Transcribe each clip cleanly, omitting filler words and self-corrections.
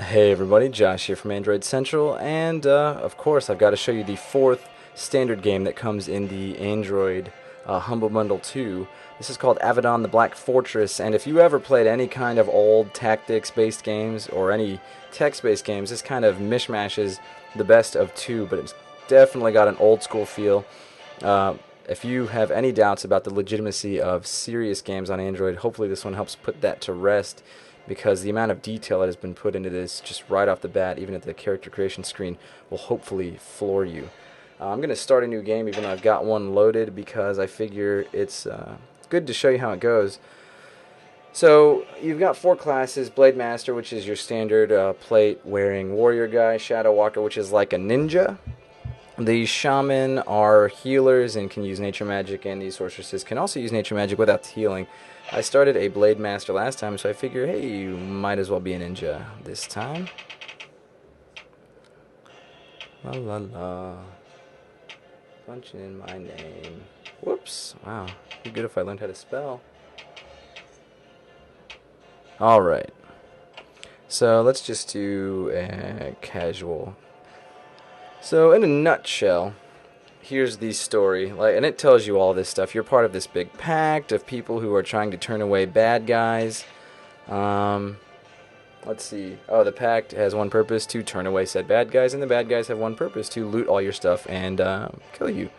Hey everybody, Josh here from Android Central, and of course I've got to show you the fourth standard game that comes in the Android Humble Bundle 2. This is called Avadon the Black Fortress, and if you ever played any kind of old tactics-based games or any text-based games, this kind of mishmash is the best of two, but it's definitely got an old school feel. If you have any doubts about the legitimacy of serious games on Android, hopefully this one helps put that to rest, because the amount of detail that has been put into this just right off the bat, even at the character creation screen, will hopefully floor you. I'm going to start a new game even though I've got one loaded, because I figure it's good to show you how it goes. So you've got four classes: Blade Master, which is your standard plate-wearing warrior guy; Shadow Walker, which is like a ninja; the Shaman are healers and can use nature magic, and these sorceresses can also use nature magic without the healing. I started a Blade Master last time, so I figure, hey, you might as well be a ninja this time. La la la. Punching in my name. Whoops. Wow. It'd be good if I learned how to spell. Alright. So let's just do casual. So in a nutshell, here's the story, and it tells you all this stuff. You're part of this big pact of people who are trying to turn away bad guys. Let's see. Oh, the pact has one purpose: to turn away said bad guys, and the bad guys have one purpose: to loot all your stuff and kill you.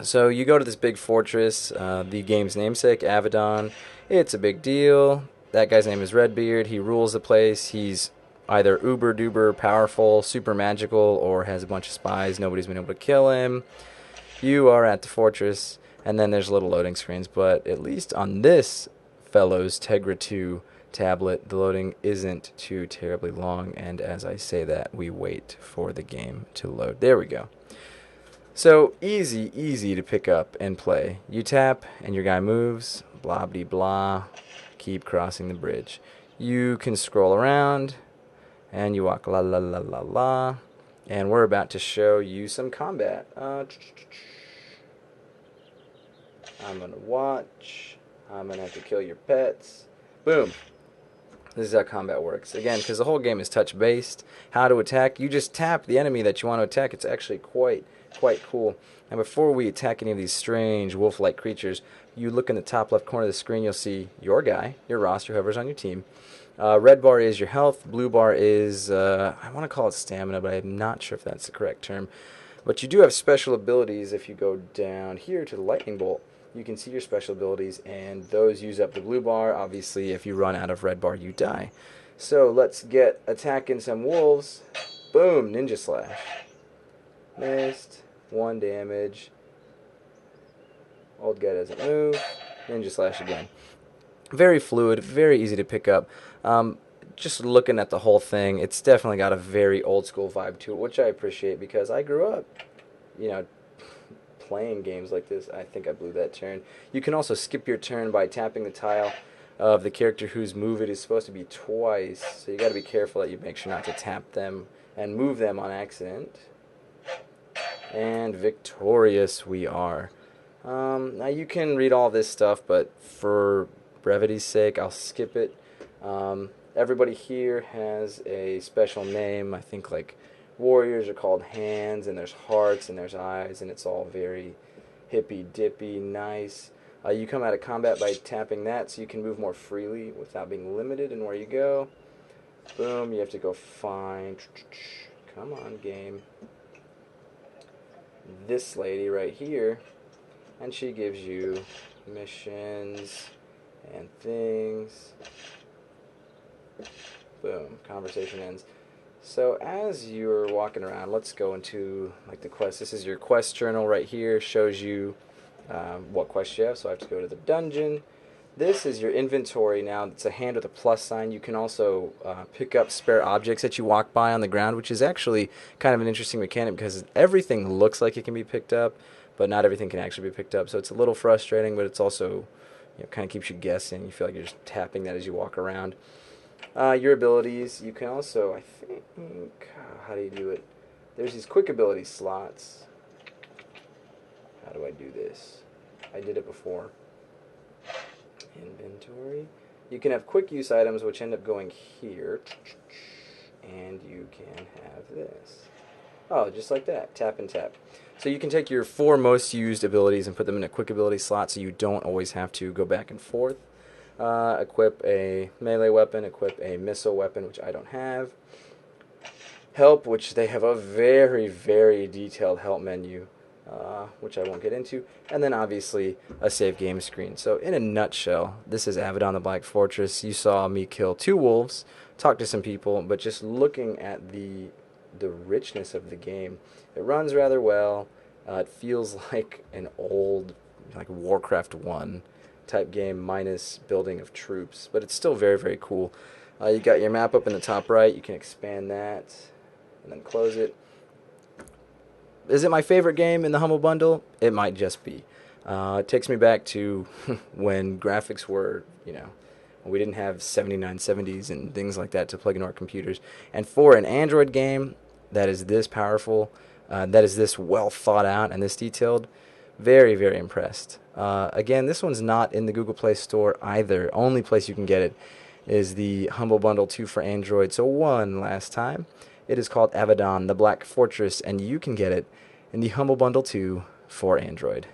So you go to this big fortress, the game's namesake, Avadon. It's a big deal. That guy's name is Redbeard. He rules the place. He's either uber duper powerful, super magical, or has a bunch of spies. Nobody's been able to kill him. You are at the fortress, and then there's little loading screens, but at least on this fellow's Tegra 2 tablet, the loading isn't too terribly long, and as I say that, we wait for the game to load. There we go. So easy to pick up and play. You tap, and your guy moves, blah blah blah, keep crossing the bridge. You can scroll around, and you walk la la la la la, and we're about to show you some combat. I'm gonna watch. I'm gonna have to kill your pets. Boom. This is how combat works. Again, because the whole game is touch based. How to attack: you just tap the enemy that you want to attack. It's actually quite cool. And before we attack any of these strange wolf-like creatures, you look in the top left corner of the screen. You'll see your guy, your roster, whoever's on your team. Red bar is your health. Blue bar is, I want to call it stamina, but I'm not sure if that's the correct term. But you do have special abilities. If you go down here to the lightning bolt, you can see your special abilities, and those use up the blue bar. Obviously, if you run out of red bar, you die. So let's get attacking some wolves. Boom, ninja slash. Missed. 1 damage. Old guy doesn't move. Ninja slash again. Very fluid, very easy to pick up. Just looking at the whole thing, it's definitely got a very old school vibe to it, which I appreciate, because I grew up, playing games like this. I think I blew that turn. You can also skip your turn by tapping the tile of the character whose move it is supposed to be twice, so you got to be careful that you make sure not to tap them and move them on accident. And victorious we are. Now you can read all this stuff, but for brevity's sake, I'll skip it. Everybody here has a special name. I think like warriors are called hands, and there's hearts, and there's eyes, and it's all very hippy-dippy, nice. You come out of combat by tapping that, so you can move more freely without being limited in where you go. Boom, you have to go find, come on game, this lady right here, and she gives you missions and things. Boom, conversation ends. So as you're walking around, let's go into like the quest. This is your quest journal right here. Shows you what quest you have. So I have to go to the dungeon. This is your inventory now. It's a hand with a plus sign. You can also pick up spare objects that you walk by on the ground, which is actually kind of an interesting mechanic, because everything looks like it can be picked up, but not everything can actually be picked up. So it's a little frustrating, but it's also, kind of keeps you guessing. You feel like you're just tapping that as you walk around. Your abilities, you can also, I think, how do you do it? There's these quick ability slots. How do I do this? I did it before. Inventory. You can have quick use items which end up going here, and you can have this. Oh, just like that, tap and tap. So you can take your 4 most used abilities and put them in a quick ability slot so you don't always have to go back and forth. Equip a melee weapon, equip a missile weapon, which I don't have. Help, which they have a very, very detailed help menu, which I won't get into. And then obviously a save game screen. So in a nutshell, this is Avadon the Black Fortress. You saw me kill 2 wolves, talk to some people, but just looking at the richness of the game, it runs rather well. It feels like an old, like Warcraft 1 type game minus building of troops, but it's still very, very cool. You got your map up in the top right. You can expand that and then close it. Is it my favorite game in the Humble Bundle? It might just be. It takes me back to when graphics were, we didn't have 7970s and things like that to plug into our computers. And for an Android game that is this powerful, that is this well thought out and this detailed, very, very impressed. Again, this one's not in the Google Play Store either. Only place you can get it is the Humble Bundle 2 for Android. So one last time, it is called Avadon, the Black Fortress, and you can get it in the Humble Bundle 2 for Android.